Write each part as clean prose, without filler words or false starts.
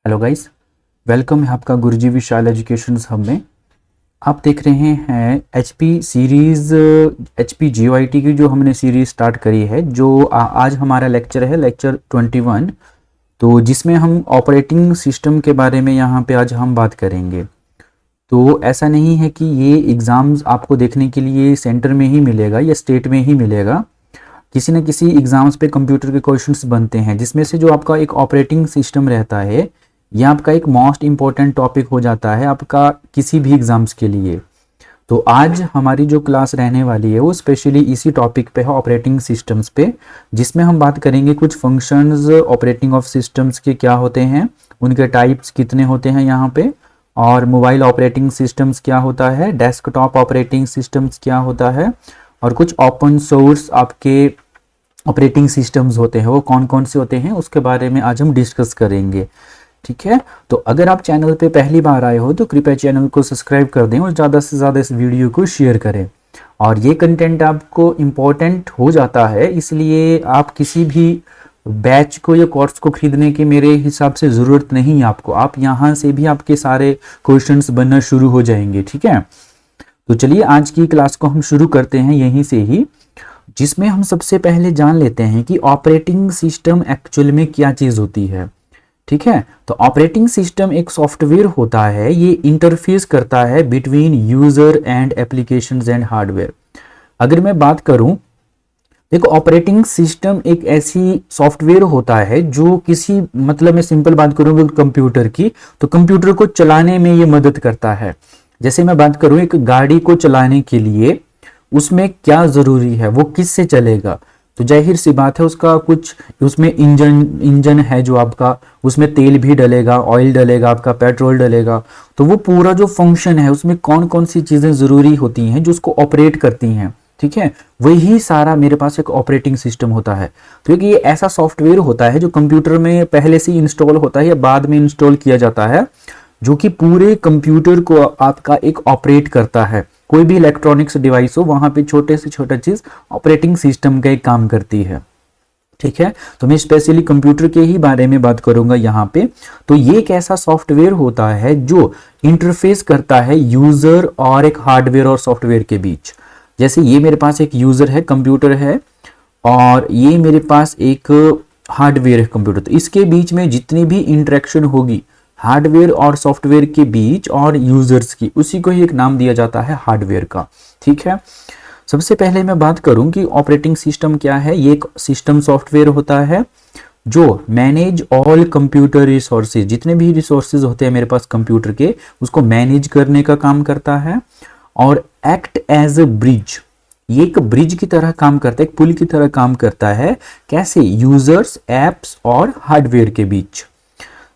Hello guys, welcome है आपका गुरुजी विशाल education hub में। आप देख रहे हैं एचपी सीरीज़, एचपी जीओआईटी की जो हमने सीरीज़ स्टार्ट करी है, जो आज हमारा लेक्चर है लेक्चर 21। तो जिसमें हम ऑपरेटिंग सिस्टम के बारे में यहाँ पे आज हम बात करेंगे। तो ऐसा नहीं है कि ये एग्ज़ाम्स आपको देखने के लिए सेंटर में ही मिलेगा या स्टेट में ही मिलेगा। किसी न किसी एग्ज़ाम्स पे कंप्यूटर के क्वेश्चंस बनते हैं, जिसमें से जो आपका एक ऑपरेटिंग सिस्टम रहता है ये आपका एक मोस्ट इम्पॉर्टेंट टॉपिक हो जाता है आपका किसी भी एग्ज़ाम्स के लिए। तो आज हमारी जो क्लास रहने वाली है वो स्पेशली इसी टॉपिक पे है, ऑपरेटिंग सिस्टम्स पे, जिसमें हम बात करेंगे कुछ फंक्शंस ऑपरेटिंग ऑफ सिस्टम्स के क्या होते हैं, उनके टाइप्स कितने होते हैं यहाँ पे, और मोबाइल ऑपरेटिंग सिस्टम्स क्या होता है, डेस्कटॉप ऑपरेटिंग सिस्टम्स क्या होता है, और कुछ ओपन सोर्स आपके ऑपरेटिंग सिस्टम्स होते हैं वो कौन कौन से होते हैं, उसके बारे में आज हम डिस्कस करेंगे। ठीक है, तो अगर आप चैनल पे पहली बार आए हो तो कृपया चैनल को सब्सक्राइब कर दें और ज़्यादा से ज़्यादा इस वीडियो को शेयर करें। और ये कंटेंट आपको इम्पोर्टेंट हो जाता है, इसलिए आप किसी भी बैच को या कोर्स को खरीदने की मेरे हिसाब से ज़रूरत नहीं है आपको। आप यहाँ से भी आपके सारे क्वेश्चंस बनना शुरू हो जाएंगे। ठीक है, तो चलिए आज की क्लास को हम शुरू करते हैं यहीं से ही, जिसमें हम सबसे पहले जान लेते हैं कि ऑपरेटिंग सिस्टम एक्चुअल में क्या चीज़ होती है। ठीक है, तो ऑपरेटिंग सिस्टम एक सॉफ्टवेयर होता है, ये इंटरफेस करता है between user and applications and hardware. अगर मैं बात करूं, देखो ऑपरेटिंग सिस्टम एक ऐसी सॉफ्टवेयर होता है जो किसी, मतलब मैं सिंपल बात करूंगा कंप्यूटर की, तो कंप्यूटर को चलाने में ये मदद करता है। जैसे मैं बात करूं एक गाड़ी को चलाने के लिए उसमें क्या जरूरी है, वो किससे चलेगा, तो जाहिर सी बात है उसका कुछ, उसमें इंजन है जो आपका, उसमें तेल भी डलेगा, ऑयल डलेगा, आपका पेट्रोल डलेगा। तो वो पूरा जो फंक्शन है उसमें कौन कौन सी चीज़ें ज़रूरी होती हैं जो उसको ऑपरेट करती हैं, ठीक है, वही सारा मेरे पास एक ऑपरेटिंग सिस्टम होता है। तो ये ऐसा सॉफ्टवेयर होता है जो कंप्यूटर में पहले से इंस्टॉल होता है या बाद में इंस्टॉल किया जाता है, जो कि पूरे कंप्यूटर को आपका एक ऑपरेट करता है। कोई भी इलेक्ट्रॉनिक्स डिवाइस हो वहां पे छोटे से छोटा चीज ऑपरेटिंग सिस्टम का एक काम करती है। ठीक है, तो मैं स्पेशली कंप्यूटर के ही बारे में बात करूंगा यहाँ पे। तो ये एक ऐसा सॉफ्टवेयर होता है जो इंटरफेस करता है यूजर और एक हार्डवेयर और सॉफ्टवेयर के बीच। जैसे ये मेरे पास एक यूजर है, कंप्यूटर है, और ये मेरे पास एक हार्डवेयर है कंप्यूटर। तो इसके बीच में जितनी भी इंटरेक्शन होगी हार्डवेयर और सॉफ्टवेयर के बीच और यूजर्स की, उसी को ही एक नाम दिया जाता है हार्डवेयर का। ठीक है, सबसे पहले मैं बात करूं कि ऑपरेटिंग सिस्टम क्या है। ये एक सिस्टम सॉफ्टवेयर होता है जो मैनेज ऑल कंप्यूटर रिसोर्सेज, जितने भी रिसोर्सेज होते हैं मेरे पास कंप्यूटर के, उसको मैनेज करने का काम करता है, और एक्ट एज अ ब्रिज, ये एक ब्रिज की तरह काम करता है, एक पुल की तरह काम करता है। कैसे, यूजर्स, एप्स और हार्डवेयर के बीच।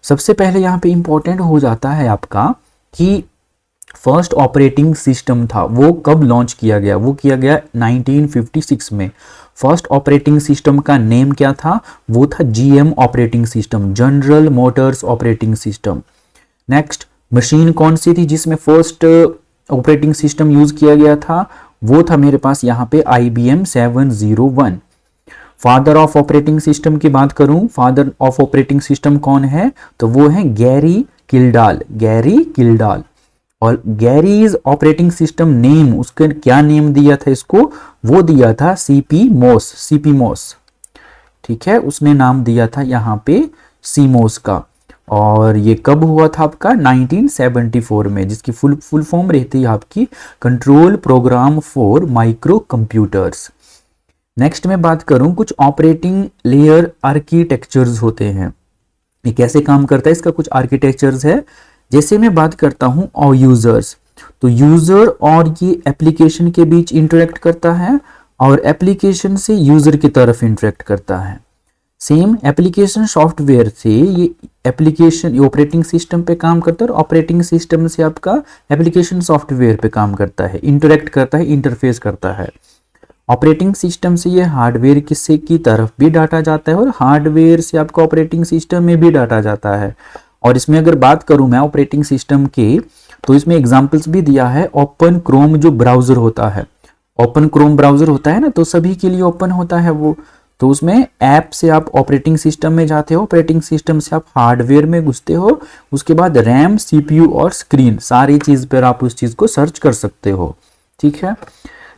सबसे पहले यहाँ पे इंपॉर्टेंट हो जाता है आपका कि फर्स्ट ऑपरेटिंग सिस्टम था वो कब लॉन्च किया गया, वो किया गया 1956 में। फर्स्ट ऑपरेटिंग सिस्टम का नेम क्या था, वो था GM operating system, general Motors operating system. Next, machine कौन सी थी जिसमें फर्स्ट ऑपरेटिंग सिस्टम यूज किया गया था, वो था मेरे पास यहाँ पे IBM 701। Father of operating system की बात करूं, फादर ऑफ ऑपरेटिंग सिस्टम कौन है, तो वो है गैरी किल्डाल, गैरी किल्डाल। और गैरीज ऑपरेटिंग सिस्टम नेम, उसका क्या नेम दिया था इसको, वो दिया था सीपी मोस, सीपी मोस। ठीक है, उसने नाम दिया था यहाँ पे सीमोस का। और ये कब हुआ था आपका 1974 में, जिसकी फुल फॉर्म रहती है आपकी control program for micro computers. Next मैं बात करूं कुछ ऑपरेटिंग लेयर आर्किटेक्चर्स होते हैं, ये कैसे काम करता है, इसका कुछ आर्किटेक्चर्स है। जैसे मैं बात करता हूं और यूजर्स, तो यूजर और ये एप्लीकेशन के बीच इंटरेक्ट करता है और एप्लीकेशन से यूजर की तरफ इंटरेक्ट करता है। सेम एप्लीकेशन सॉफ्टवेयर से ये एप्लीकेशन ऑपरेटिंग सिस्टम पे काम करता है और ऑपरेटिंग सिस्टम से आपका एप्लीकेशन सॉफ्टवेयर पे काम करता है, इंटरेक्ट करता है, इंटरफेस करता है। ऑपरेटिंग सिस्टम से ये हार्डवेयर किसी की तरफ भी डाटा जाता है और हार्डवेयर से आपका ऑपरेटिंग सिस्टम में भी डाटा जाता है। और इसमें अगर बात करूं मैं ऑपरेटिंग सिस्टम के, तो इसमें एग्जांपल्स भी दिया है। ओपन क्रोम जो ब्राउजर होता है, ओपन क्रोम ब्राउजर होता है ना, तो सभी के लिए ओपन होता है वो, तो उसमें ऐप से आप ऑपरेटिंग सिस्टम में जाते हो, ऑपरेटिंग सिस्टम से आप हार्डवेयर में घुसते हो, उसके बाद रैम, सीपीयू और स्क्रीन सारी चीज पर आप उस चीज को सर्च कर सकते हो। ठीक है,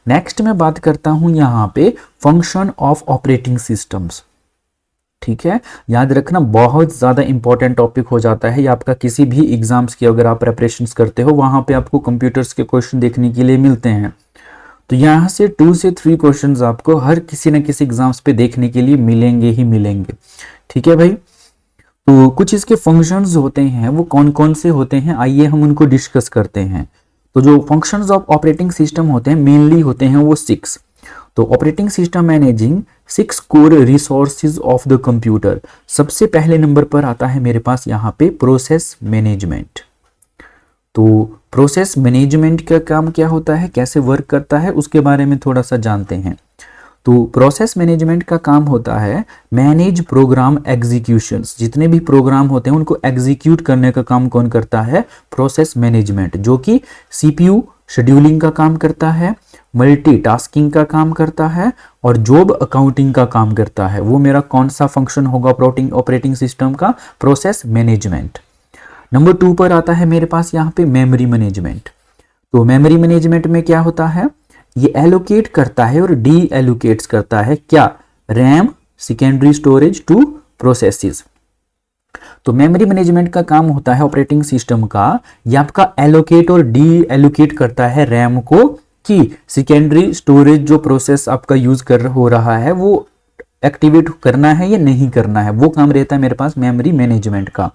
नेक्स्ट मैं बात करता हूं यहाँ पे फंक्शन ऑफ ऑपरेटिंग सिस्टम्स। ठीक है, याद रखना बहुत ज्यादा इंपॉर्टेंट टॉपिक हो जाता है। ये आपका किसी भी एग्जाम्स की अगर आप प्रिपरेशंस करते हो वहां पे आपको कंप्यूटर्स के क्वेश्चन देखने के लिए मिलते हैं। तो यहाँ से 2 से 3 क्वेश्चंस आपको हर किसी न किसी एग्जाम्स पे देखने के लिए मिलेंगे ही मिलेंगे। ठीक है भाई, तो कुछ इसके फंक्शंस होते हैं, वो कौन कौन से होते हैं आइए हम उनको डिस्कस करते हैं। तो जो फंक्शंस ऑफ ऑपरेटिंग सिस्टम होते हैं मेनली होते हैं वो 6। तो operating system managing 6 core resources of the computer. सबसे पहले नंबर पर आता है मेरे पास यहाँ पे प्रोसेस मैनेजमेंट। तो प्रोसेस मैनेजमेंट का काम क्या होता है, कैसे वर्क करता है, उसके बारे में थोड़ा सा जानते हैं। तो प्रोसेस मैनेजमेंट का काम होता है मैनेज प्रोग्राम एग्जीक्यूशंस। जितने भी प्रोग्राम होते हैं उनको एग्जीक्यूट करने का काम कौन करता है, प्रोसेस मैनेजमेंट, जो कि सीपीयू शेड्यूलिंग का काम करता है, मल्टीटास्किंग का काम करता है और जॉब अकाउंटिंग का काम करता है। वो मेरा कौन सा फंक्शन होगा ऑपरेटिंग सिस्टम का, प्रोसेस मैनेजमेंट। नंबर 2 पर आता है मेरे पास यहाँ पे मेमोरी मैनेजमेंट। तो मेमोरी मैनेजमेंट में क्या होता है, ये एलोकेट करता है और डी एलोकेट्स करता है क्या, RAM, secondary storage to processes. तो मेमोरी मैनेजमेंट का काम होता है ऑपरेटिंग सिस्टम का, ये आपका एलोकेट और डी एलोकेट करता है रैम को कि सेकेंडरी स्टोरेज जो प्रोसेस आपका यूज कर हो रहा है वो एक्टिवेट करना है या नहीं करना है, वो काम रहता है मेरे पास मेमोरी मैनेजमेंट का।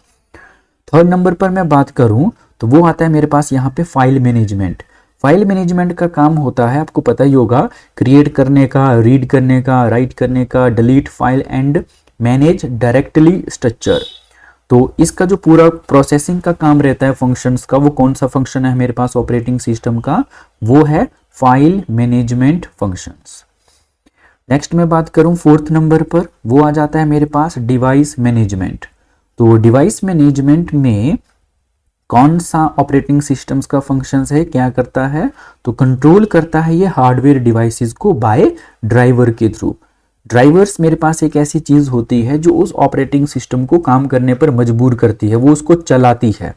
थर्ड नंबर पर मैं बात करूं तो वो आता है मेरे पास यहाँ पे फाइल मैनेजमेंट। फाइल मैनेजमेंट का काम होता है, आपको पता ही होगा, क्रिएट करने का, रीड करने का, राइट करने का, delete file and manage directly structure. तो इसका जो पूरा प्रोसेसिंग का काम रहता है फंक्शंस का, वो कौन सा फंक्शन है मेरे पास ऑपरेटिंग सिस्टम का, वो है फाइल मैनेजमेंट फंक्शंस। नेक्स्ट मैं बात करूं 4th नंबर पर, वो आ जाता है मेरे पास डिवाइस मैनेजमेंट। तो डिवाइस मैनेजमेंट में कौन सा ऑपरेटिंग सिस्टम्स का फंक्शंस है, क्या करता है, तो कंट्रोल करता है ये हार्डवेयर डिवाइसेस को बाय ड्राइवर के थ्रू। ड्राइवर्स मेरे पास एक ऐसी चीज होती है जो उस ऑपरेटिंग सिस्टम को काम करने पर मजबूर करती है, वो उसको चलाती है।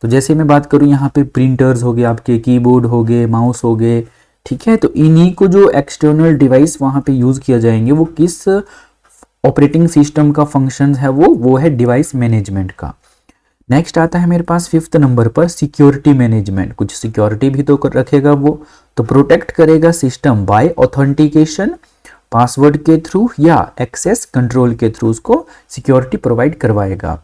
तो जैसे मैं बात करूं यहाँ पे प्रिंटर्स हो गए, आपके कीबोर्ड हो गए, माउस हो गए, ठीक है, तो इन्हीं को जो एक्सटर्नल डिवाइस वहां पे यूज किया जाएंगे वो किस ऑपरेटिंग सिस्टम का फंक्शन है, वो है डिवाइस मैनेजमेंट का। नेक्स्ट आता है मेरे पास 5th नंबर पर सिक्योरिटी मैनेजमेंट। कुछ सिक्योरिटी भी तो रखेगा वो, तो प्रोटेक्ट करेगा सिस्टम बाय ऑथेंटिकेशन, पासवर्ड के थ्रू या एक्सेस कंट्रोल के थ्रू उसको सिक्योरिटी प्रोवाइड करवाएगा।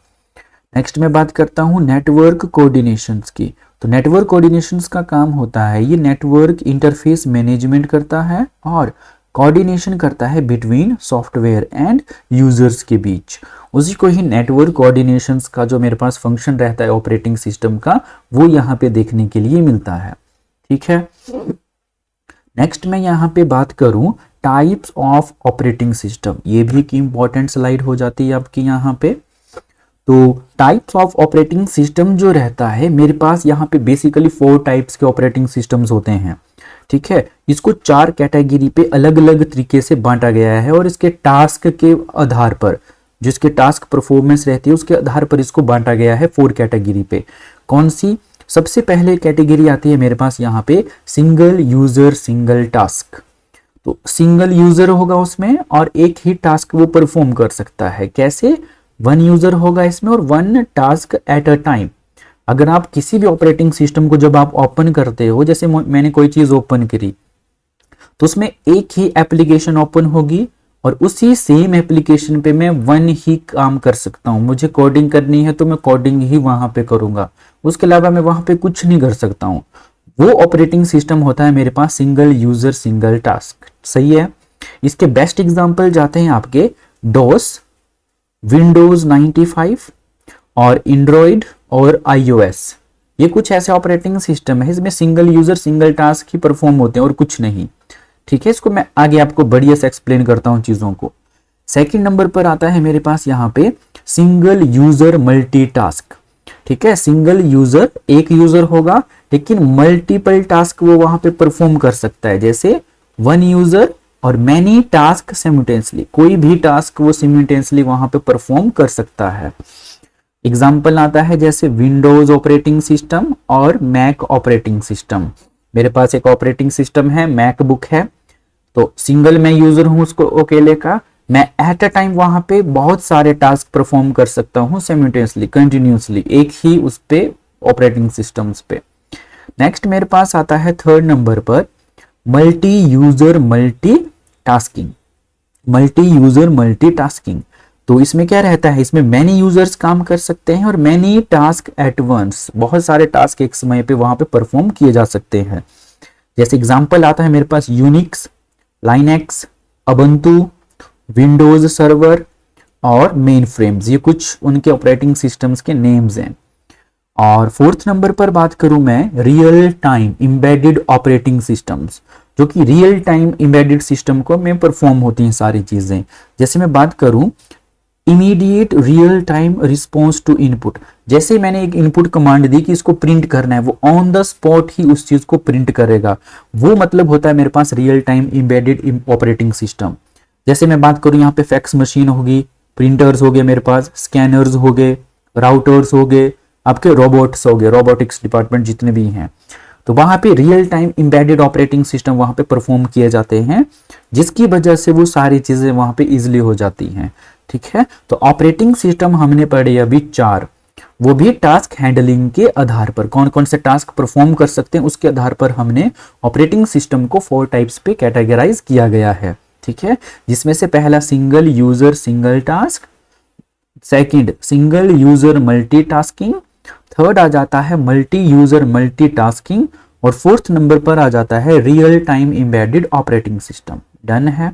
नेक्स्ट मैं बात करता हूं नेटवर्क कोऑर्डिनेशंस की। तो नेटवर्क कोऑर्डिनेशंस का काम होता है ये नेटवर्क इंटरफेस मैनेजमेंट करता है और कोऑर्डिनेशन करता है बिटवीन सॉफ्टवेयर एंड यूजर्स के बीच। उसी को ही नेटवर्क कोऑर्डिनेशंस का जो मेरे पास फंक्शन रहता है ऑपरेटिंग सिस्टम का, वो यहाँ पे देखने के लिए मिलता है। ठीक है, नेक्स्ट मैं यहाँ पे बात करूं टाइप्स ऑफ ऑपरेटिंग सिस्टम। ये भी एक इंपॉर्टेंट स्लाइड हो जाती है आपकी यहाँ पे। तो टाइप्स ऑफ ऑपरेटिंग सिस्टम जो रहता है मेरे पास यहाँ पे बेसिकली 4 टाइप्स के ऑपरेटिंग सिस्टम्स होते हैं। ठीक है, इसको 4 कैटेगरी पे अलग अलग तरीके से बांटा गया है और इसके टास्क के आधार पर, जिसके टास्क परफॉर्मेंस रहती है उसके आधार पर इसको बांटा गया है 4 कैटेगरी पे। कौन सी, सबसे पहले कैटेगरी आती है मेरे पास यहाँ पे सिंगल यूजर सिंगल टास्क। तो सिंगल यूजर होगा उसमें और एक ही टास्क वो परफॉर्म कर सकता है। कैसे, 1 यूजर होगा इसमें और 1 टास्क एट अ टाइम। अगर आप किसी भी ऑपरेटिंग सिस्टम को जब आप ओपन करते हो, जैसे मैंने कोई चीज ओपन करी तो उसमें एक ही एप्लीकेशन ओपन होगी और उसी सेम एप्लीकेशन पे मैं 1 ही काम कर सकता हूं। मुझे कोडिंग करनी है तो मैं कोडिंग ही वहां पे करूंगा, उसके अलावा मैं वहां पे कुछ नहीं कर सकता हूं। वो ऑपरेटिंग सिस्टम होता है मेरे पास सिंगल यूजर सिंगल टास्क। सही है, इसके बेस्ट एग्जांपल जाते हैं आपके डोस, विंडोज 95 और एंड्रॉइड और iOS। ये कुछ ऐसे ऑपरेटिंग सिस्टम है इसमें सिंगल यूजर सिंगल टास्क ही परफॉर्म होते हैं और कुछ नहीं। ठीक है, इसको मैं आगे आपको बढ़िया से एक्सप्लेन करता हूं चीजों को। सेकंड नंबर पर आता है मेरे पास यहाँ पे सिंगल यूजर मल्टीटास्क। ठीक है, सिंगल यूजर, एक यूजर होगा लेकिन मल्टीपल टास्क वो वहां पे परफॉर्म कर सकता है। जैसे 1 यूजर और मैनी टास्क सिमुलटेनियसली, कोई भी टास्क वो सिमुलटेनियसली वहां पे परफॉर्म कर सकता है। एग्जाम्पल आता है जैसे विंडोज ऑपरेटिंग सिस्टम और मैक ऑपरेटिंग सिस्टम। मेरे पास एक ऑपरेटिंग सिस्टम है, मैकबुक है, तो सिंगल मैं यूजर हूं उसको अकेले का, मैं एट अ टाइम वहां पे बहुत सारे टास्क परफॉर्म कर सकता हूं सिमुलटेनियसली, कंटिन्यूसली, एक ही उस पे ऑपरेटिंग सिस्टम्स पे। नेक्स्ट मेरे पास आता है थर्ड नंबर पर multi user multi tasking. Multi user multi tasking, तो इसमें क्या रहता है, इसमें मैनी यूजर्स काम कर सकते हैं और मैनी टास्क एट वंस, बहुत सारे टास्क एक समय पे वहां पे परफॉर्म किए जा सकते हैं। जैसे एग्जांपल आता है मेरे पास यूनिक्स, लाइनेक्स, अबंतु, विंडोज सर्वर और मेन फ्रेम्स, ये कुछ उनके ऑपरेटिंग सिस्टम्स के नेम्स हैं। और फोर्थ नंबर पर बात करूं मैं real time embedded operating systems, जो कि रियल टाइम एम्बेडेड सिस्टम को में परफॉर्म होती हैं सारी चीजें। जैसे मैं बात करूं immediate real time response to input, जैसे मैंने एक इनपुट कमांड दी कि इसको प्रिंट करना है, वो ऑन द स्पॉट ही उस चीज को प्रिंट करेगा, वो मतलब होता है मेरे पास real time embedded operating system. जैसे मैं बात करूं यहाँ पे फैक्स मशीन होगी, प्रिंटर्स हो गए मेरे पास, स्कैनर्स हो गए, राउटर्स हो गए, आपके रोबोट्स हो गए, रोबोटिक्स डिपार्टमेंट जितने भी हैं, तो वहां पे real time embedded operating system वहां पे परफॉर्म किए जाते हैं, जिसकी वजह से वो सारी चीजें वहां पे इजिली हो जाती हैं। ठीक है, तो ऑपरेटिंग सिस्टम हमने पढ़े अभी 4, वो भी टास्क हैंडलिंग के आधार पर, कौन कौन से टास्क परफॉर्म कर सकते हैं उसके आधार पर हमने ऑपरेटिंग सिस्टम को 4 टाइप्स पे कैटेगराइज किया गया है। ठीक है, जिसमें से पहला single user single task, second single user multitasking, third आ जाता है मल्टी यूजर मल्टीटास्किंग, और फोर्थ नंबर पर आ जाता है real time embedded operating system. Done है।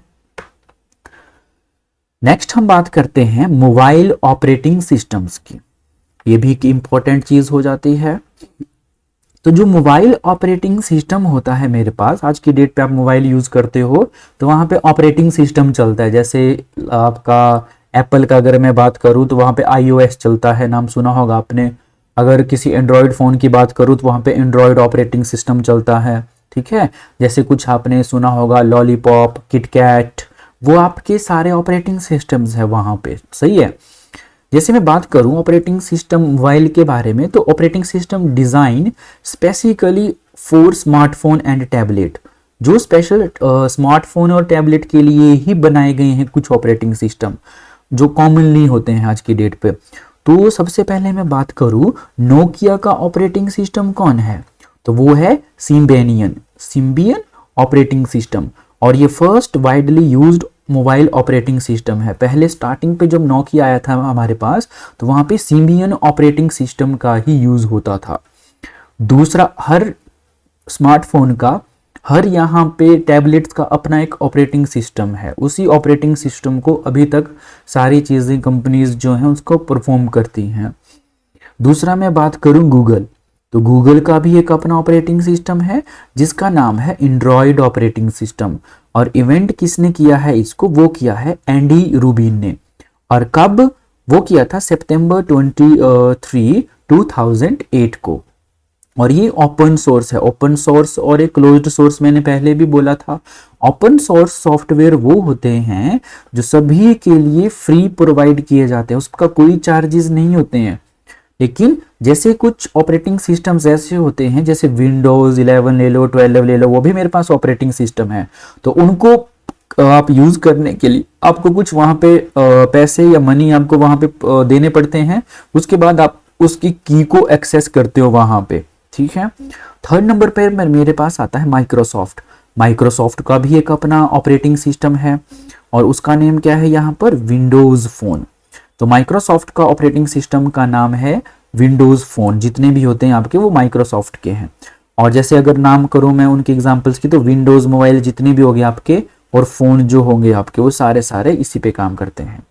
नेक्स्ट हम बात करते हैं मोबाइल ऑपरेटिंग सिस्टम्स की, ये भी एक इंपॉर्टेंट चीज हो जाती है। तो जो मोबाइल ऑपरेटिंग सिस्टम होता है मेरे पास, आज की डेट पे आप मोबाइल यूज करते हो तो वहां पे ऑपरेटिंग सिस्टम चलता है। जैसे आपका एप्पल का अगर मैं बात करूं तो वहां पे iOS चलता है, नाम सुना होगा आपने। अगर किसी एंड्रॉयड फोन की बात करूं तो वहां पे एंड्रॉयड ऑपरेटिंग सिस्टम चलता है। ठीक है, जैसे कुछ आपने सुना होगा लॉलीपॉप, किटकैट, वो आपके सारे ऑपरेटिंग सिस्टम्स है वहां पे। सही है। जैसे मैं बात करूं ऑपरेटिंग सिस्टम मोबाइल के बारे में, तो operating system design specifically for smartphone and tablet, जो स्पेशल स्मार्टफोन और टैबलेट के लिए ही बनाए गए हैं कुछ ऑपरेटिंग सिस्टम जो कॉमनली होते हैं आज की डेट पे। तो सबसे पहले मैं बात करूं नोकिया का ऑपरेटिंग सिस्टम कौन है, तो वो है सिम्बियन ऑपरेटिंग सिस्टम, और ये first widely used mobile operating system है। पहले स्टार्टिंग पे जब नोकिया आया था हमारे पास, तो वहां पे सिम्बियन ऑपरेटिंग सिस्टम का ही यूज होता था। दूसरा, हर स्मार्टफोन का, हर यहाँ पे टैबलेट्स का अपना एक ऑपरेटिंग सिस्टम है, उसी ऑपरेटिंग सिस्टम को अभी तक सारी चीज़ें कंपनीज जो हैं उसको परफॉर्म करती हैं। दूसरा मैं बात करूं गूगल, तो गूगल का भी एक अपना ऑपरेटिंग सिस्टम है जिसका नाम है एंड्रॉयड ऑपरेटिंग सिस्टम, और इवेंट किसने किया है इसको, वो किया है एंडी रूबिन ने। और कब वो किया था, सितंबर 23, 2008 को। और ये ओपन सोर्स है। ओपन सोर्स और एक क्लोज्ड सोर्स मैंने पहले भी बोला था। ओपन सोर्स सॉफ्टवेयर वो होते हैं जो सभी के लिए फ्री प्रोवाइड किए जाते हैं, उसका कोई चार्जेस नहीं होते हैं। लेकिन जैसे कुछ ऑपरेटिंग सिस्टम्स ऐसे होते हैं, जैसे विंडोज 11 ले लो, 12 ले लो, वो भी मेरे पास ऑपरेटिंग सिस्टम है, तो उनको आप यूज करने के लिए आपको कुछ वहां पे पैसे या मनी आपको वहां पे देने पड़ते हैं, उसके बाद आप उसकी की को एक्सेस करते हो वहां पे। ठीक है। थर्ड नंबर पे मेरे पास आता है माइक्रोसॉफ्ट। माइक्रोसॉफ्ट का भी एक अपना ऑपरेटिंग सिस्टम है और उसका नेम क्या है यहाँ पर, विंडोज फोन। तो माइक्रोसॉफ्ट का ऑपरेटिंग सिस्टम का नाम है विंडोज फोन, जितने भी होते हैं आपके वो माइक्रोसॉफ्ट के हैं। और जैसे अगर नाम करूं मैं उनके एग्जांपल्स की, तो विंडोज मोबाइल जितने भी होंगे आपके और फोन जो होंगे आपके, वो सारे सारे इसी पे काम करते हैं।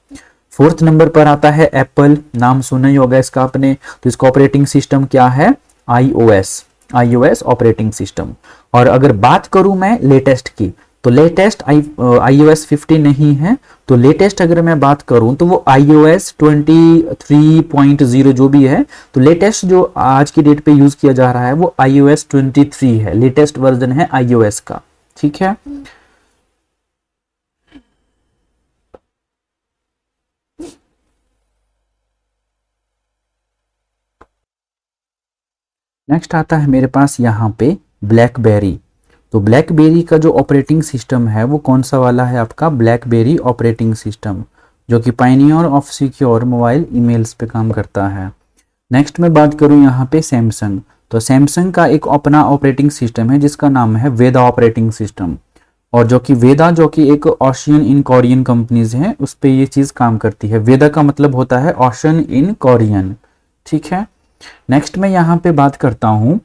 फोर्थ नंबर पर आता है एप्पल, नाम सुना ही होगा इसका आपने। तो इसका ऑपरेटिंग सिस्टम क्या है, iOS ऑपरेटिंग सिस्टम। और अगर बात करूं मैं लेटेस्ट की, तो लेटेस्ट iOS 15 नहीं है, तो लेटेस्ट अगर मैं बात करूं तो वो iOS 23.0 जो भी है। तो लेटेस्ट जो आज की डेट पे यूज किया जा रहा है वो iOS 23 है, लेटेस्ट वर्जन है iOS का। ठीक है। नेक्स्ट आता है मेरे पास यहाँ पे ब्लैकबेरी। तो ब्लैकबेरी का जो ऑपरेटिंग सिस्टम है वो कौन सा वाला है आपका, ब्लैकबेरी ऑपरेटिंग सिस्टम, जो कि Pioneer of secure mobile emails पे काम करता है। नेक्स्ट मैं बात करूँ यहाँ पे सैमसंग। तो सैमसंग का एक अपना ऑपरेटिंग सिस्टम है जिसका नाम है वेदा ऑपरेटिंग सिस्टम, और जो कि वेदा जो कि एक ओशियन इन कोरियन कंपनीज हैं उस पे ये चीज़ काम करती है। वेदा का मतलब होता है ओशन इन कोरियन, ठीक है। नेक्स्ट मैं यहाँ पे बात करता हूँ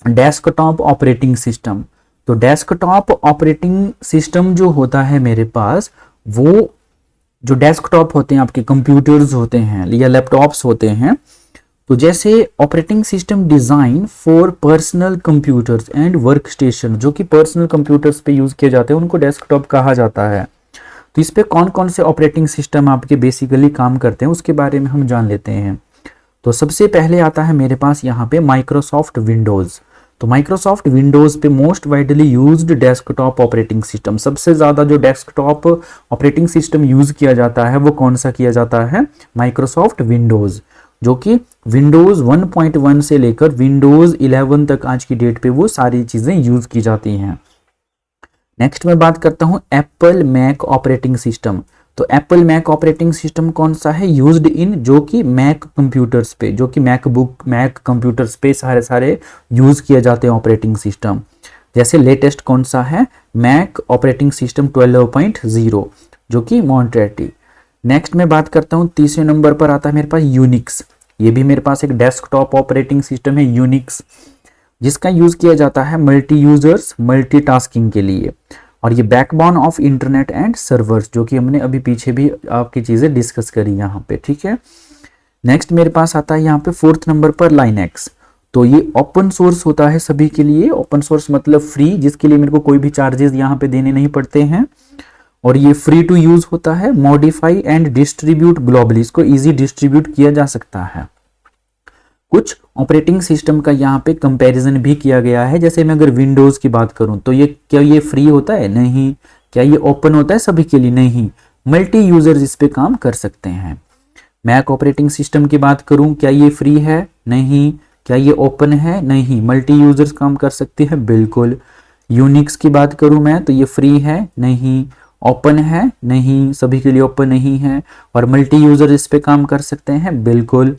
डेस्कटॉप ऑपरेटिंग सिस्टम। तो डेस्कटॉप ऑपरेटिंग सिस्टम जो होता है मेरे पास, वो जो डेस्कटॉप होते हैं आपके कंप्यूटर्स होते हैं या लैपटॉप्स होते हैं, तो जैसे operating system design for personal computers and work station, जो कि पर्सनल कंप्यूटर्स पे यूज किए जाते हैं उनको डेस्कटॉप कहा जाता है। तो इस पे कौन कौन से ऑपरेटिंग सिस्टम आपके बेसिकली काम करते हैं उसके बारे में हम जान लेते हैं। तो सबसे पहले आता है मेरे पास यहाँ पे माइक्रोसॉफ्ट विंडोज। तो माइक्रोसॉफ्ट विंडोज पे most widely used desktop operating system, सबसे ज्यादा जो डेस्कटॉप ऑपरेटिंग सिस्टम यूज किया जाता है वो कौन सा किया जाता है, माइक्रोसॉफ्ट विंडोज, जो कि विंडोज 1.1 से लेकर विंडोज 11 तक आज की डेट पे वो सारी चीजें यूज की जाती हैं। नेक्स्ट मैं बात करता हूं एप्पल मैक ऑपरेटिंग सिस्टम। तो एप्पल मैक ऑपरेटिंग सिस्टम कौन सा है, यूज्ड इन, जो कि मैक कंप्यूटर्स पे, जो कि मैकबुक मैक कंप्यूटर्स पे सारे यूज किए जाते हैं ऑपरेटिंग सिस्टम। जैसे लेटेस्ट कौन सा है, मैक ऑपरेटिंग सिस्टम 12.0, जो कि मॉन्टेटी। नेक्स्ट मैं बात करता हूँ तीसरे नंबर पर आता है मेरे पास यूनिक्स। ये भी मेरे पास एक डेस्कटॉप ऑपरेटिंग सिस्टम है यूनिक्स, जिसका यूज किया जाता है मल्टी यूजर्स मल्टीटास्किंग के लिए, और ये backbone of internet and servers, जो कि हमने अभी पीछे भी आपकी चीजें डिस्कस करी यहाँ पे, ठीक है। नेक्स्ट मेरे पास आता है यहाँ पे फोर्थ नंबर पर लाइनेक्स। तो ये ओपन सोर्स होता है सभी के लिए, ओपन सोर्स मतलब फ्री, जिसके लिए मेरे को कोई भी चार्जेस यहाँ पे देने नहीं पड़ते हैं, और ये फ्री टू यूज होता है। मॉडिफाई एंड डिस्ट्रीब्यूट ग्लोबली, इसको इजी डिस्ट्रीब्यूट किया जा सकता है। कुछ ऑपरेटिंग सिस्टम का यहाँ पे कंपैरिजन भी किया गया है, जैसे मैं अगर विंडोज की बात करूं तो ये क्या ये फ्री होता है, नहीं। क्या ये ओपन होता है सभी के लिए, नहीं। मल्टी यूजर्स इस पे काम कर सकते हैं। मैक ऑपरेटिंग सिस्टम की बात करूं, क्या ये फ्री है, नहीं। क्या ये ओपन है, नहीं। मल्टी यूजर्स काम कर सकते हैं, बिल्कुल। यूनिक्स की बात करूं मैं तो ये फ्री है, नहीं। ओपन है, नहीं, सभी के लिए ओपन नहीं है। और मल्टी यूजर इस पे काम कर सकते हैं, बिल्कुल।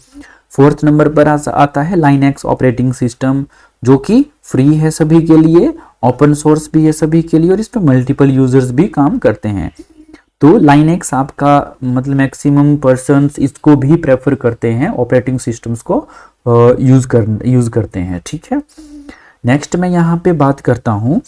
फोर्थ नंबर पर आता है लाइनेक्स ऑपरेटिंग सिस्टम, जो कि फ्री है सभी के लिए, ओपन सोर्स भी है सभी के लिए, और इस पे मल्टीपल यूजर्स भी काम करते हैं। तो लाइनेक्स आपका मतलब मैक्सिमम पर्सन्स इसको भी प्रेफर करते हैं, ऑपरेटिंग सिस्टम्स को यूज करते हैं, ठीक है। नेक्स्ट मैं यहाँ पे बात करता हूँ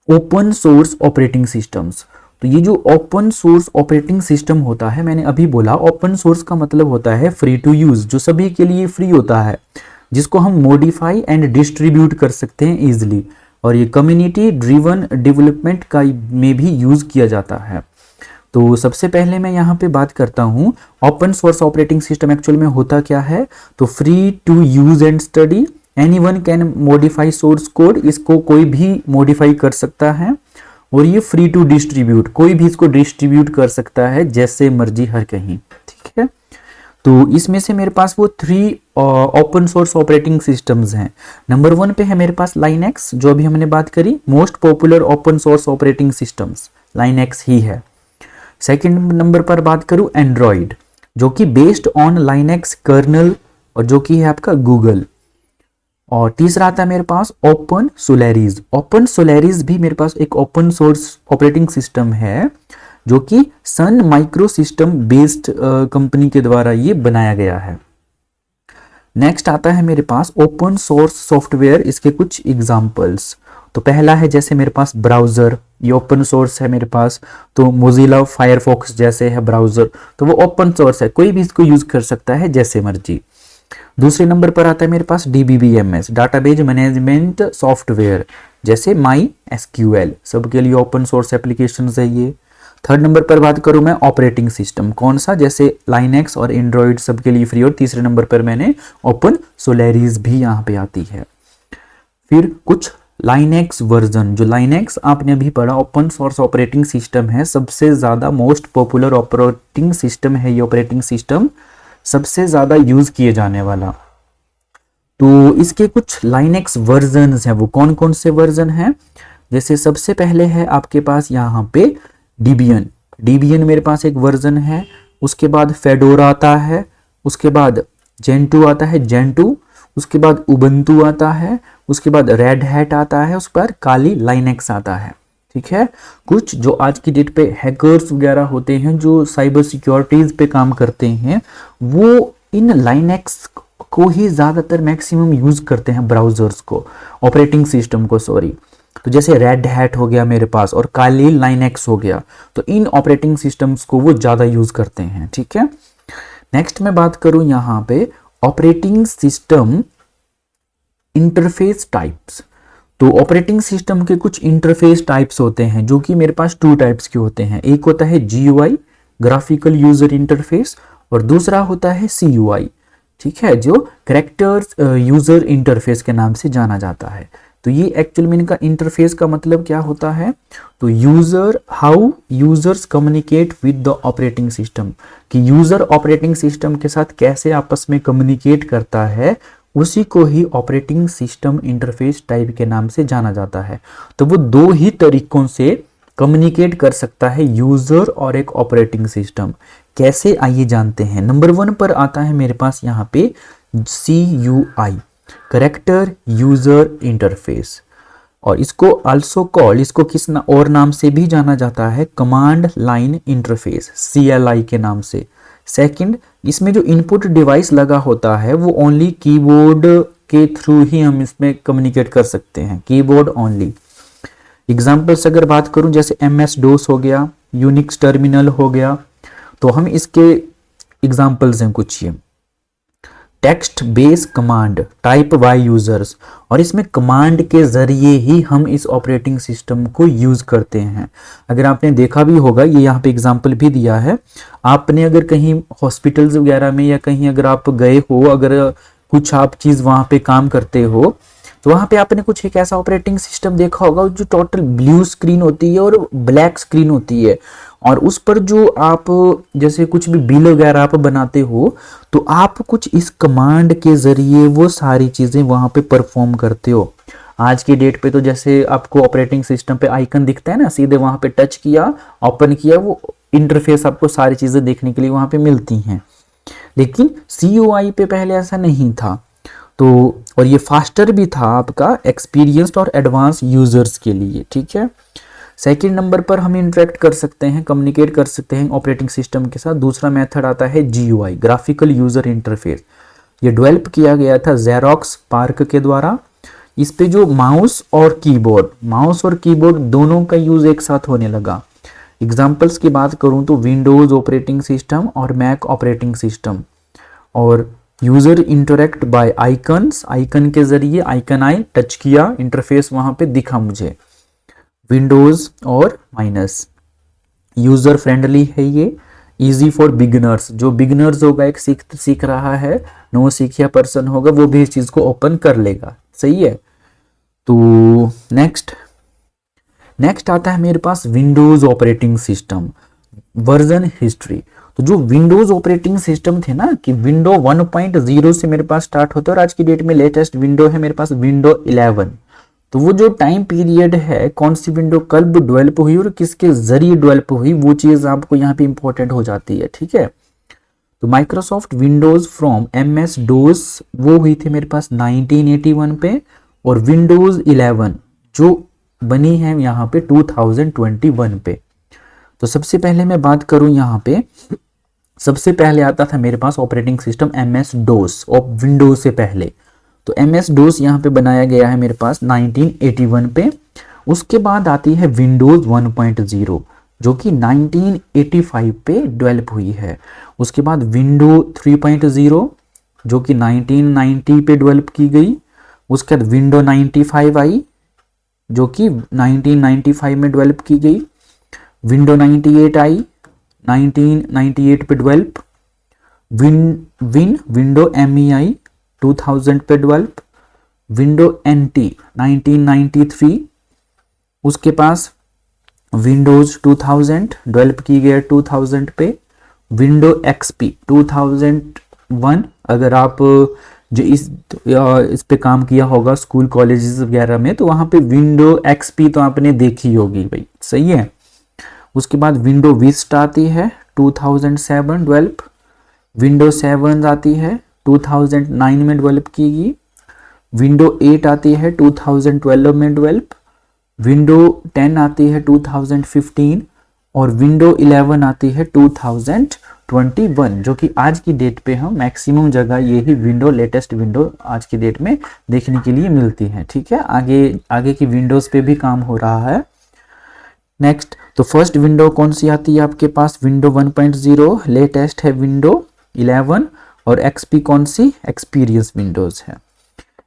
ओपन सोर्स ऑपरेटिंग सिस्टम्स। तो ये जो ओपन सोर्स ऑपरेटिंग सिस्टम होता है, मैंने अभी बोला ओपन सोर्स का मतलब होता है फ्री टू यूज, जो सभी के लिए फ्री होता है, जिसको हम मॉडिफाई एंड डिस्ट्रीब्यूट कर सकते हैं इजिली, और ये कम्युनिटी ड्रिवन डेवलपमेंट का में भी यूज किया जाता है। तो सबसे पहले मैं यहाँ पे बात करता हूँ open source operating system actual में होता क्या है। तो free to use and study, anyone can modify source code, इसको कोई भी मॉडिफाई कर सकता है। और ये फ्री टू डिस्ट्रीब्यूट, कोई भी इसको डिस्ट्रीब्यूट कर सकता है जैसे मर्जी हर कहीं, ठीक है। तो इसमें से मेरे पास वो 3 ओपन सोर्स ऑपरेटिंग सिस्टम्स हैं। नंबर 1 पे है मेरे पास लाइनेक्स, जो अभी हमने बात करी, most popular open source operating systems Linux ही है। सेकंड नंबर पर बात करूं एंड्रॉइड, जो कि बेस्ड ऑन लाइनेक्स कर्नल, और जो कि है आपका गूगल। और तीसरा आता है मेरे पास ओपन सोलैरिस। ओपन सोलैरिस भी मेरे पास एक ओपन सोर्स ऑपरेटिंग सिस्टम है, जो कि Sun micro system based company के द्वारा ये बनाया गया है। नेक्स्ट आता है मेरे पास ओपन सोर्स सॉफ्टवेयर, इसके कुछ एग्जांपल्स। तो पहला है जैसे मेरे पास ब्राउजर, ये ओपन सोर्स है मेरे पास। तो मोजिला फायरफॉक्स जैसे है ब्राउजर, तो वो ओपन सोर्स है, कोई भी इसको यूज कर सकता है जैसे मर्जी। दूसरे नंबर पर आता है मेरे पास DBMS, डाटाबेस मैनेजमेंट सॉफ्टवेयर, जैसे माई SQL, सबके लिए ओपन सोर्स एप्लीकेशन है ये। थर्ड नंबर पर बात करूं मैं ऑपरेटिंग सिस्टम, कौन सा, जैसे लाइनेक्स और एंड्रॉइड सबके लिए फ्री। और तीसरे नंबर पर मैंने ओपन सोलैरिस भी यहाँ पे आती है। फिर कुछ लाइनेक्स वर्जन, जो लाइनेक्स आपने अभी पढ़ा ओपन सोर्स ऑपरेटिंग सिस्टम है, सबसे ज्यादा मोस्ट पॉपुलर ऑपरेटिंग सिस्टम है ये ऑपरेटिंग सिस्टम, सबसे ज्यादा यूज किए जाने वाला। तो इसके कुछ लाइनेक्स वर्जन्स हैं, वो कौन कौन से वर्जन हैं? जैसे सबसे पहले है आपके पास यहाँ पे डिबियन। डिबियन मेरे पास एक वर्जन है। उसके बाद फेडोरा आता है, उसके बाद जेंटू आता है, जेंटू, उसके बाद उबंटू आता है, उसके बाद रेड हैट आता है, उसके बाद काली लाइनेक्स आता है। ठीक है, कुछ जो आज की डेट पे हैकर्स वगैरह होते हैं जो साइबर सिक्योरिटीज पे काम करते हैं, वो इन लाइनेक्स को ही ज़्यादातर मैक्सिमम यूज करते हैं, ब्राउजर्स को, ऑपरेटिंग सिस्टम को, सॉरी। तो जैसे रेड हैट हो गया मेरे पास और काली लाइनेक्स हो गया, तो इन ऑपरेटिंग सिस्टम्स को वो ज़्यादा यूज करते हैं। ठीक है, नेक्स्ट मैं बात करूं यहाँ पे ऑपरेटिंग सिस्टम इंटरफेस टाइप्स। तो ऑपरेटिंग सिस्टम के कुछ इंटरफेस टाइप्स होते हैं जो कि मेरे पास 2 टाइप्स के होते हैं। एक होता है GUI, ग्राफिकल यूजर इंटरफेस, और दूसरा होता है CUI। ठीक है, जो कैरेक्टर्स यूजर इंटरफेस के नाम से जाना जाता है। तो ये एक्चुअल में इनका इंटरफेस का मतलब क्या होता है? तो user, how users communicate with the operating system, कि यूजर ऑपरेटिंग सिस्टम के साथ कैसे आपस में कम्युनिकेट करता है, उसी को ही ऑपरेटिंग सिस्टम इंटरफेस टाइप के नाम से जाना जाता है। तो वो 2 ही तरीकों से कम्युनिकेट कर सकता है यूजर और एक ऑपरेटिंग सिस्टम। कैसे, आइए जानते हैं। नंबर 1 पर आता है मेरे पास यहाँ पे CUI, कैरेक्टर यूजर इंटरफेस, और इसको आल्सो कॉल, इसको किस और नाम से भी जाना जाता है, कमांड लाइन इंटरफेस, CLI के नाम से। सेकंड, इसमें जो इनपुट डिवाइस लगा होता है वो ओनली कीबोर्ड के थ्रू ही हम इसमें कम्युनिकेट कर सकते हैं, कीबोर्ड ओनली। एग्जाम्पल्स अगर बात करूं, जैसे MS DOS हो गया, यूनिक्स टर्मिनल हो गया, तो हम इसके एग्जाम्पल्स हैं कुछ ये। Text base command type by users, और इसमें कमांड के जरिए ही हम इस ऑपरेटिंग सिस्टम को यूज करते हैं। अगर आपने देखा भी होगा, ये यहाँ पे एग्जांपल भी दिया है, आपने अगर कहीं हॉस्पिटल्स वगैरह में या कहीं अगर आप गए हो, अगर कुछ आप चीज वहां पे काम करते हो, तो वहां पे आपने कुछ एक ऐसा ऑपरेटिंग सिस्टम देखा होगा जो टोटल ब्लू स्क्रीन होती है और ब्लैक स्क्रीन होती है, और उस पर जो आप जैसे कुछ भी बिल वगैरह आप बनाते हो, तो आप कुछ इस कमांड के जरिए वो सारी चीजें वहां पे परफॉर्म करते हो। आज की डेट पे तो जैसे आपको ऑपरेटिंग सिस्टम पे आइकन दिखता है ना, सीधे वहां पे टच किया, ओपन किया, वो इंटरफेस आपको सारी चीजें देखने के लिए वहां पे मिलती हैं। लेकिन CUI पे पहले ऐसा नहीं था। तो और ये फास्टर भी था आपका एक्सपीरियंस्ड और एडवांस यूजर्स के लिए। ठीक है, सेकंड नंबर पर हम इंटरेक्ट कर सकते हैं, कम्युनिकेट कर सकते हैं ऑपरेटिंग सिस्टम के साथ। दूसरा मेथड आता है GUI, ग्राफिकल यूजर इंटरफेस। ये डेवलप किया गया था जेरोक्स पार्क के द्वारा। इस पे जो माउस और कीबोर्ड दोनों का यूज एक साथ होने लगा। एग्जाम्पल्स की बात करूं तो विंडोज ऑपरेटिंग सिस्टम और मैक ऑपरेटिंग सिस्टम। और user interact by icons, icon के जरिए, आइकन आई, टच किया, इंटरफेस वहां पे दिखा मुझे। विंडोज और माइनस, यूजर फ्रेंडली है ये, इजी फॉर बिगिनर्स, जो बिगिनर्स होगा, एक सीख रहा है, नो सीखिया पर्सन होगा, वो भी इस चीज को ओपन कर लेगा। सही है। तो नेक्स्ट आता है मेरे पास Windows operating system version history. तो जो विंडोज ऑपरेटिंग सिस्टम थे ना, कि विंडो 1.0 से मेरे पास स्टार्ट होता है, और आज की डेट में लेटेस्ट विंडो है मेरे पास विंडो 11। तो वो जो टाइम पीरियड है, कौन सी विंडो कब डेवलप हुई और किसके जरिए डेवलप हुई, वो चीज आपको यहाँ पे इंपॉर्टेंट हो जाती है। ठीक है, तो Microsoft Windows from MS DOS वो हुई थी मेरे पास 1981 पे, और विंडोज 11 जो बनी है यहाँ पे 2021 पे। तो सबसे पहले मैं बात करूं यहाँ पे, सबसे पहले आता था मेरे पास ऑपरेटिंग सिस्टम MS DOS और विंडोज से पहले। तो MS DOS यहाँ पे बनाया गया है मेरे पास 1981 पे। उसके बाद आती है विंडोज 1.0 जो कि 1985 पे डेवलप हुई है। उसके बाद विंडो 3.0 जो कि 1990 पे डेवलप की गई। उसके बाद विंडो 95 आई जो कि 1995 में डेवलप की गई। विंडो 98 आई 1998 पे डेवलप। विंडो ME आई 2000 पे डेवलप। Window NT 1993। उसके पास विंडोज 2000 डेवलप की गई 2000 पे। विंडो XP 2001, अगर आप जो इस पे काम किया होगा स्कूल कॉलेजेस वगैरह में, तो वहाँ पे विंडो एक्सपी तो आपने देखी होगी भाई, सही है। उसके बाद विंडो विस्टा आती है 2007 डेवलप, विंडो 7 आती है 2009 में डेवलप की गई, विंडो 8 आती है 2012 में डेवलप, विंडो 10 आती है 2015 और विंडो 11 आती है 2021, जो कि आज की डेट पे हम मैक्सिमम जगह यही विंडो, लेटेस्ट विंडो आज की डेट में देखने के लिए मिलती है। ठीक है, आगे आगे की विंडोज पे भी काम हो रहा है। नेक्स्ट, तो फर्स्ट विंडो कौन सी आती है आपके पास, विंडो 1.0, लेटेस्ट है विंडो 11 और एक्सपी कौन सी, एक्सपीरियंस विंडोज है।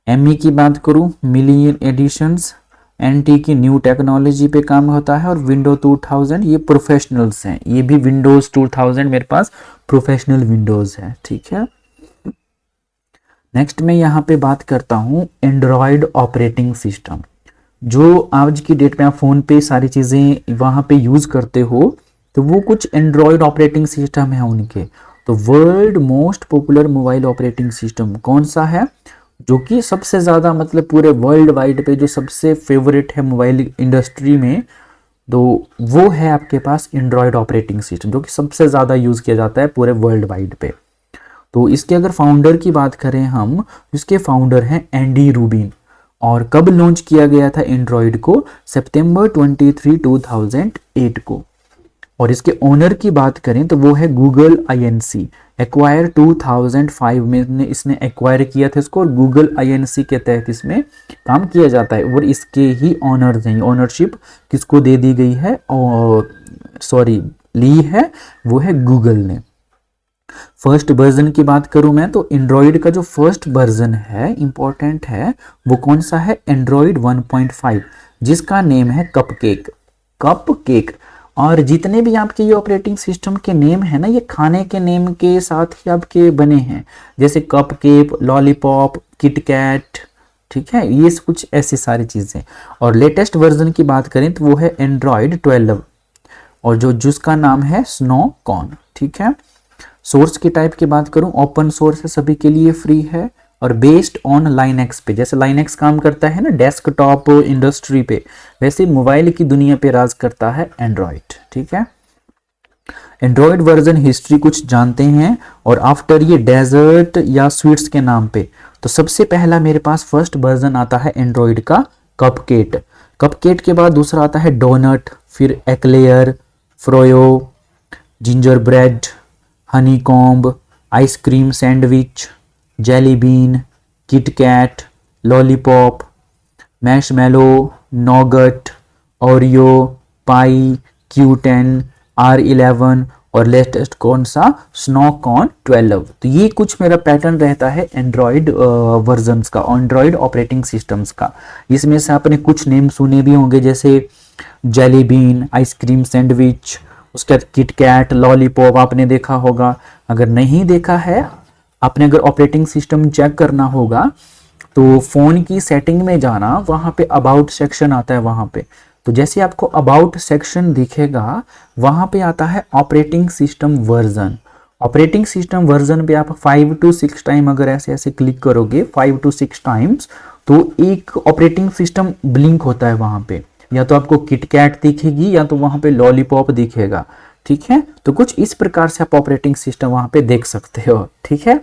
एमई की बात करूं, मिलियन एडिशंस, एनटी की न्यू टेक्नोलॉजी पे काम होता है और विंडो 2000 ये प्रोफेशनल्स हैं, ये भी विंडोज 2000 मेरे पास प्रोफेशनल विंडोज है। ठीक है, नेक्स्ट मैं यहाँ पे बात करता हूँ एंड्रॉयड ऑपरेटिंग सिस्टम। जो आज की डेट में आप फोन पे सारी चीजें वहां पे यूज करते हो, तो वो कुछ एंड्रॉयड ऑपरेटिंग सिस्टम है उनके। तो world most popular mobile operating system कौन सा है, जो कि सबसे ज़्यादा मतलब पूरे वर्ल्ड वाइड पे जो सबसे फेवरेट है मोबाइल इंडस्ट्री में, तो वो है आपके पास एंड्रॉयड ऑपरेटिंग सिस्टम, जो कि सबसे ज़्यादा यूज़ किया जाता है पूरे वर्ल्ड वाइड पे। तो इसके अगर फाउंडर की बात करें हम, इसके फाउंडर हैं एंडी रूबिन। और कब लॉन्च किया गया था एंड्रॉयड को, सितंबर 23, 2008 को। और इसके ओनर की बात करें तो वो है गूगल INC, एक्वायर 2005 में इसने एक्वायर किया था इसको, और गूगल INC के तहत इसमें काम किया जाता है। और इसके ही ऑनर्स हैं, ओनरशिप किसको दे दी गई है, और सॉरी ली है, वो है गूगल ने। फर्स्ट वर्जन की बात करूं मैं, तो एंड्रॉयड का जो फर्स्ट वर्जन है इंपॉर्टेंट है, वो कौन सा है, एंड्रॉयड 1.5, जिसका नेम है कपकेक। कपकेक। और जितने भी आपके ये ऑपरेटिंग सिस्टम के नेम है ना, ये खाने के नेम के साथ ही आपके बने हैं, जैसे कपकेक, लॉलीपॉप, किटकैट, ठीक है, ये कुछ ऐसी सारी चीजें। और लेटेस्ट वर्जन की बात करें तो वो है एंड्रॉयड 12, और जो जिसका नाम है स्नोकॉन। ठीक है, सोर्स की टाइप की बात करूं, ओपन सोर्स है, सभी के लिए फ्री है और बेस्ड ऑन लाइनएक्स पे। जैसे लाइनएक्स काम करता है ना डेस्कटॉप इंडस्ट्री पे, वैसे मोबाइल की दुनिया पे राज करता है एंड्रॉयड। ठीक है, एंड्रॉयड वर्जन हिस्ट्री कुछ जानते हैं, और आफ्टर ये डेजर्ट या स्वीट्स के नाम पे, तो सबसे पहला मेरे पास फर्स्ट वर्जन आता है एंड्रॉयड का कपकेट। कपकेट के बाद दूसरा आता है डोनट, फिर eclair, froyo, gingerbread, honeycomb, ice cream sandwich, jelly bean, KitKat, lollipop, marshmallow, nougat, Oreo, pie, Q10, R11 और लेटेस्ट कौन सा, स्नोकॉन 12। तो ये कुछ मेरा पैटर्न रहता है एंड्रॉयड वर्जन्स का, एंड्रॉयड ऑपरेटिंग सिस्टम्स का। इसमें से आपने कुछ नेम सुने भी होंगे, जैसे जेली बीन, आइसक्रीम सैंडविच, उसके बाद किटकैट, लॉलीपॉप आपने देखा होगा। अगर नहीं देखा है आपने, अगर ऑपरेटिंग सिस्टम चेक करना होगा तो फोन की सेटिंग में जाना, वहां पे अबाउट सेक्शन आता है वहां पे। तो जैसे आपको अबाउट सेक्शन दिखेगा, वहां पे आता है operating system version. Operating system version पे आप 5 to 6 टाइम अगर ऐसे ऐसे क्लिक करोगे 5 to 6 टाइम्स, तो एक ऑपरेटिंग सिस्टम ब्लिंक होता है वहां पे, या तो आपको किटकैट दिखेगी या तो वहां पे लॉलीपॉप दिखेगा। ठीक है, तो कुछ इस प्रकार से आप ऑपरेटिंग सिस्टम वहां पे देख सकते हो। ठीक है,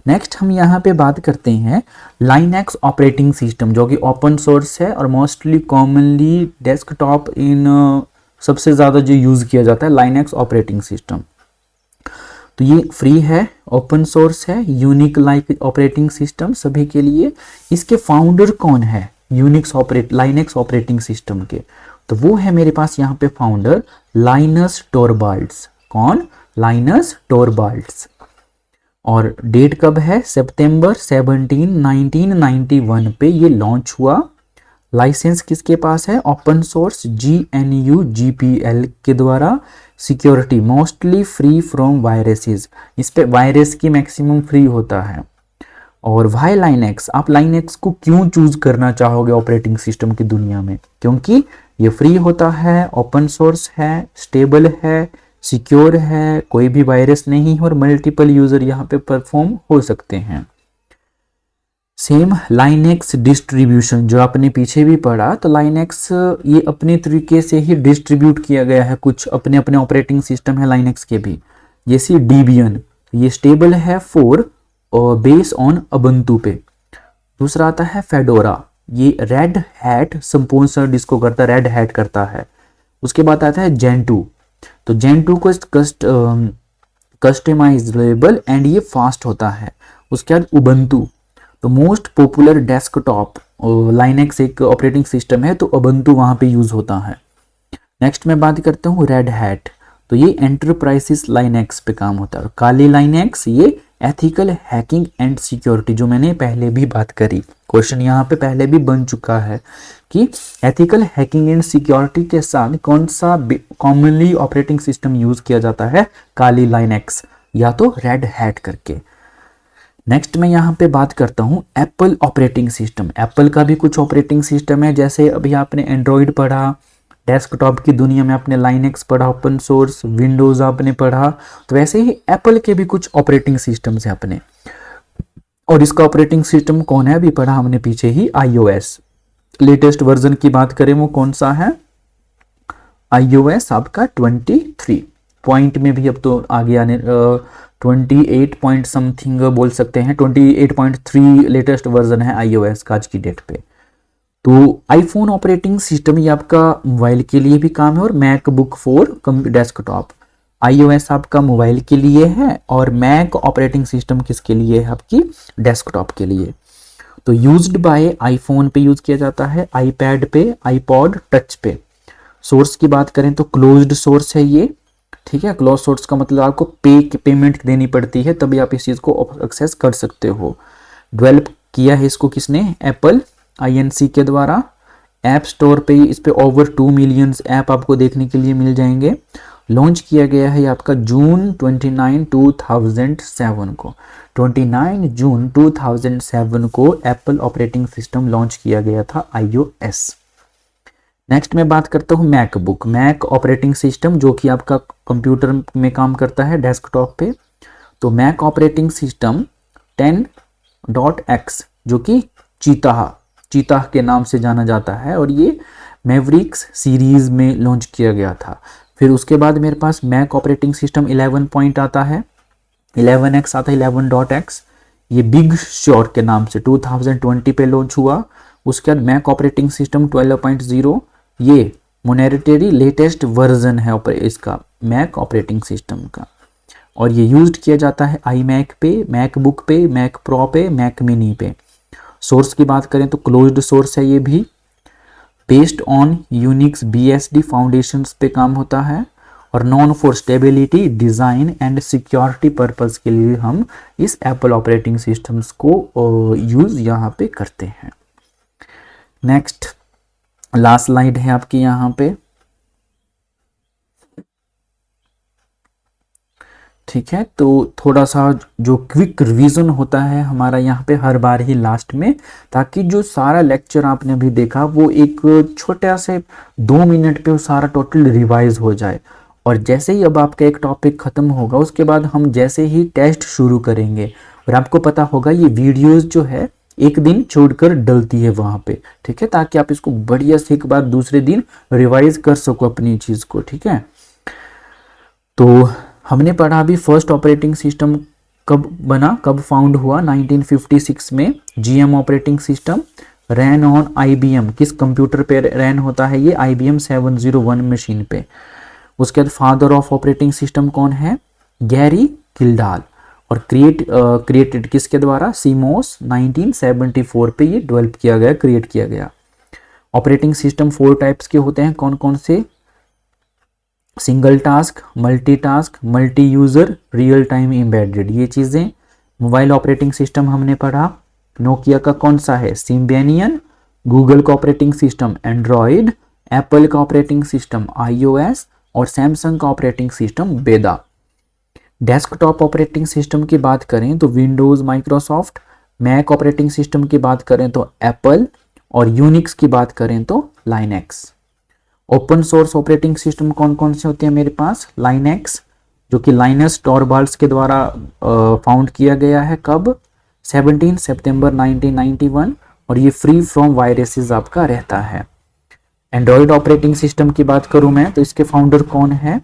नेक्स्ट हम यहाँ पे बात करते हैं लाइनएक्स ऑपरेटिंग सिस्टम, जो कि ओपन सोर्स है और मोस्टली कॉमनली डेस्कटॉप इन सबसे ज़्यादा जो यूज़ किया जाता है लाइनएक्स ऑपरेटिंग सिस्टम। तो ये फ्री है, ओपन सोर्स है, यूनिक लाइक ऑपरेटिंग सिस्टम सभी के लिए। इसके फाउंडर कौन है लाइनएक्स ऑपरेटिंग सिस्टम के, तो वो है मेरे पास यहाँ पे फाउंडर लाइनस टोरबाल्ड्स। कौन, लाइनस टोरबाल्ड्स। और डेट कब है, सितंबर 17, 1991 पे ये लॉन्च हुआ। लाइसेंस किसके पास है, ओपन सोर्स GNU GPL के द्वारा। Security mostly free from viruses, इस पे वायरस की मैक्सिमम फ्री होता है। और वाई लाइनएक्स, आप लाइनएक्स को क्यों चूज करना चाहोगे ऑपरेटिंग सिस्टम की दुनिया में, क्योंकि ये फ्री होता है, ओपन सोर्स है, स्टेबल है, सिक्योर है, कोई भी वायरस नहीं है और मल्टीपल यूजर यहाँ पे परफॉर्म हो सकते हैं। सेम लाइनेक्स डिस्ट्रीब्यूशन जो आपने पीछे भी पढ़ा, तो लाइनेक्स ये अपने तरीके से ही डिस्ट्रीब्यूट किया गया है, कुछ अपने अपने ऑपरेटिंग सिस्टम है लाइनेक्स के भी, जैसे डेबियन, ये स्टेबल है फॉर बेस ऑन उबुंटू पे। दूसरा आता है फेडोरा, ये रेड हैट स्पॉन्सर्ड इसको करता है, रेड हैट करता है। उसके बाद आता है जेंटू, तो जेंटू को कस्टमाइजेबल एंड ये फास्ट होता है। उसके बाद उबुंटू, तो मोस्ट पॉपुलर डेस्कटॉप लाइनेक्स एक ऑपरेटिंग सिस्टम है, तो उबुंटू वहाँ पे यूज़ होता है। नेक्स्ट मैं बात करता हूँ रेड हैट, तो ये एंटरप्राइजेस लाइनेक्स पे काम होता है। और काली लाइनेक्स ये एथिकल हैकिंग एंड सिक्योरिटी, जो मैंने पहले भी बात करी, क्वेश्चन यहाँ पे पहले भी बन चुका है कि एथिकल हैकिंग एंड सिक्योरिटी के साथ कौन सा कॉमनली ऑपरेटिंग सिस्टम यूज़ किया जाता है, काली लाइनेक्स या तो रेड हैट करके। नेक्स्ट मैं यहाँ पे बात करता हूँ एप्पल ऑपरेटिंग सिस्टम। एप्पल का भी कुछ ऑपरेटिंग सिस्टम है, जैसे अभी आपने एंड्रॉयड पढ़ा, डेस्कटॉप की दुनिया में आपने लाइनेक्स पढ़ा, ओपन सोर्स विंडोज आपने पढ़ा, तो वैसे ही एप्पल के भी कुछ ऑपरेटिंग सिस्टम्स हैं अपने। और इसका ऑपरेटिंग सिस्टम कौन है, अभी पढ़ा हमने पीछे ही, iOS। लेटेस्ट वर्जन की बात करें वो कौन सा है, iOS आपका 23 पॉइंट में भी अब तो आगे आने 28 पॉइंट समथिंग बोल सकते हैं, 28.3 लेटेस्ट वर्जन है iOS का आज की डेट पे। तो आईफोन ऑपरेटिंग सिस्टम ये आपका मोबाइल के लिए भी काम है, और मैकबुक फॉर डेस्कटॉप। iOS आपका मोबाइल के लिए है, और मैक ऑपरेटिंग सिस्टम किसके लिए है, आपकी डेस्कटॉप के लिए। तो यूज्ड बाय आईफोन पे यूज किया जाता है, आईपैड पे, आईपॉड टच पे। सोर्स की बात करें तो क्लोज्ड सोर्स है ये, ठीक है। क्लोज सोर्स का मतलब आपको पेमेंट देनी पड़ती है तभी आप इस चीज़ को एक्सेस कर सकते हो। डेवलप किया है इसको किसने, एप्पल INC के द्वारा। ऐप स्टोर पे इस पे ओवर 2 मिलियन ऐप आपको देखने के लिए मिल जाएंगे। लॉन्च किया गया है आपका जून 29 2007 को, 29 जून 2007 को एप्पल ऑपरेटिंग सिस्टम लॉन्च किया गया था iOS। नेक्स्ट मैं बात करता हूँ मैकबुक, मैक ऑपरेटिंग सिस्टम जो कि आपका कंप्यूटर में काम करता है डेस्कटॉप पे। तो मैक ऑपरेटिंग सिस्टम 10.x जो कि चीता के नाम से जाना जाता है, और ये मैवरिक्स सीरीज में लॉन्च किया गया था। फिर उसके बाद मेरे पास मैक ऑपरेटिंग सिस्टम 11 पॉइंट आता है, 11x आता है, 11.x, ये बिग श्योर के नाम से 2020 पे लॉन्च हुआ। उसके बाद मैक ऑपरेटिंग सिस्टम 12.0, ये मोनेटरी लेटेस्ट वर्जन है इसका मैक ऑपरेटिंग सिस्टम का, और ये यूज्ड किया जाता है iMac पे, मैकबुक पे, मैक प्रो पे, मैक मिनी पे। सोर्स की बात करें तो क्लोज्ड सोर्स है ये भी, based on Unix BSD foundations पे काम होता है, और non for stability, design and security purpose के लिए हम इस एप्पल ऑपरेटिंग सिस्टम्स को यूज़ यहाँ पे करते हैं। नेक्स्ट लास्ट स्लाइड है आपकी यहाँ पे, ठीक है। तो थोड़ा सा जो क्विक रिवीजन होता है हमारा यहाँ पे हर बार ही लास्ट में, ताकि जो सारा लेक्चर आपने अभी देखा वो एक छोटा से 2 मिनट पे वो सारा टोटल रिवाइज हो जाए। और जैसे ही अब आपका एक टॉपिक खत्म होगा उसके बाद हम जैसे ही टेस्ट शुरू करेंगे, और आपको पता होगा ये वीडियोस जो है एक दिन छोड़कर डलती है वहाँ पे, ठीक है, ताकि आप इसको बढ़िया से एक बार दूसरे दिन रिवाइज कर सको अपनी चीज़ को, ठीक है। तो हमने पढ़ा अभी फर्स्ट ऑपरेटिंग सिस्टम कब बना, कब फाउंड हुआ, 1956 में। GM operating system ran on IBM, किस कंप्यूटर पे रैन होता है ये, IBM 701 मशीन पे। उसके बाद फादर ऑफ ऑपरेटिंग सिस्टम कौन है, गैरी किल्डाल, और क्रिएटेड किसके द्वारा, सीमोस 1974 पे ये डेवलप किया गया, क्रिएट किया गया। ऑपरेटिंग सिस्टम 4 टाइप्स के होते हैं, कौन कौन से, single task, multitask, multi user, real time embedded, ये चीज़ें। मोबाइल ऑपरेटिंग सिस्टम हमने पढ़ा, नोकिया का कौन सा है, सिम्बियन, गूगल का ऑपरेटिंग सिस्टम एंड्रॉयड, एप्पल का ऑपरेटिंग सिस्टम iOS, और सैमसंग का operating system Bada. Desktop operating system की बात करें तो Windows, Microsoft. Mac operating system की बात करें तो एप्पल, और यूनिक्स की बात करें तो Linux. Open source operating system कौन कौन से होते हैं मेरे पास, लाइनेक्स जो कि लाइनस टॉरबाल्ड्स के द्वारा फाउंड किया गया है, कब, 17 सितंबर 1991 और ये फ्री फ्रॉम वायरसेस आपका रहता है। एंड्रॉयड ऑपरेटिंग सिस्टम की बात करूं मैं तो इसके फाउंडर कौन है?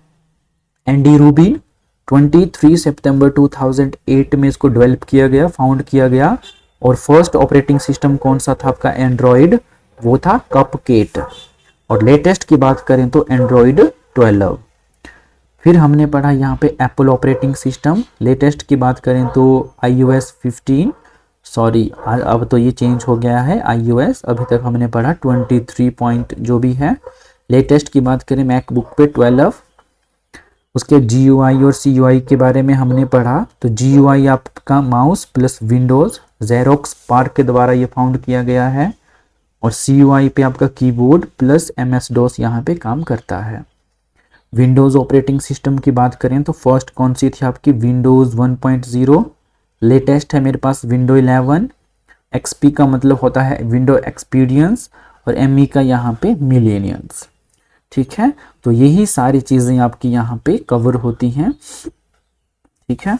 Andy Rubin. 23 सितंबर 2008 में इसको डेवलप किया गया, फाउंड किया गया। और फर्स्ट ऑपरेटिंग सिस्टम कौन सा था आपका एंड्रॉयड? वो था कपकेट। और लेटेस्ट की बात करें तो एंड्रॉयड 12। फिर हमने पढ़ा यहाँ पे एप्पल ऑपरेटिंग सिस्टम। लेटेस्ट की बात करें तो iOS 15, सॉरी अब तो ये चेंज हो गया है iOS, अभी तक हमने पढ़ा 23 पॉइंट जो भी है। लेटेस्ट की बात करें मैकबुक पे 12। उसके GUI और CUI के बारे में हमने पढ़ा। तो GUI आपका mouse plus Windows xerox park के द्वारा ये फाउंड किया गया है। और CUI पे आपका कीबोर्ड प्लस MS DOS यहाँ पे काम करता है। विंडोज ऑपरेटिंग सिस्टम की बात करें तो फर्स्ट कौन सी थी आपकी? विंडोज 1.0। लेटेस्ट है मेरे पास विंडो 11। XP का मतलब होता है विंडो एक्सपीरियंस और ME का यहाँ पे मिलेनियंस। ठीक है, तो यही सारी चीजें आपकी यहाँ पे कवर होती हैं। ठीक है,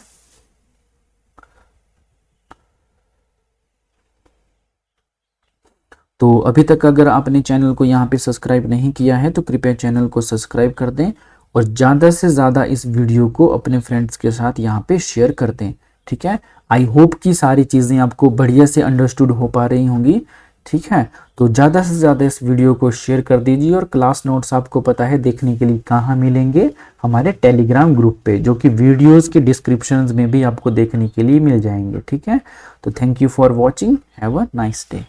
तो अभी तक अगर आपने चैनल को यहाँ पे सब्सक्राइब नहीं किया है तो कृपया चैनल को सब्सक्राइब कर दें और ज़्यादा से ज़्यादा इस वीडियो को अपने फ्रेंड्स के साथ यहाँ पे शेयर कर दें। ठीक है, आई होप कि सारी चीज़ें आपको बढ़िया से अंडरस्टूड हो पा रही होंगी। ठीक है, तो ज़्यादा से ज़्यादा इस वीडियो को शेयर कर दीजिए। और क्लास नोट्स आपको पता है देखने के लिए कहाँ मिलेंगे? हमारे टेलीग्राम ग्रुप पे, जो कि वीडियोज़ के डिस्क्रिप्शन में भी आपको देखने के लिए मिल जाएंगे। ठीक है, तो thank you for watching, have a nice day.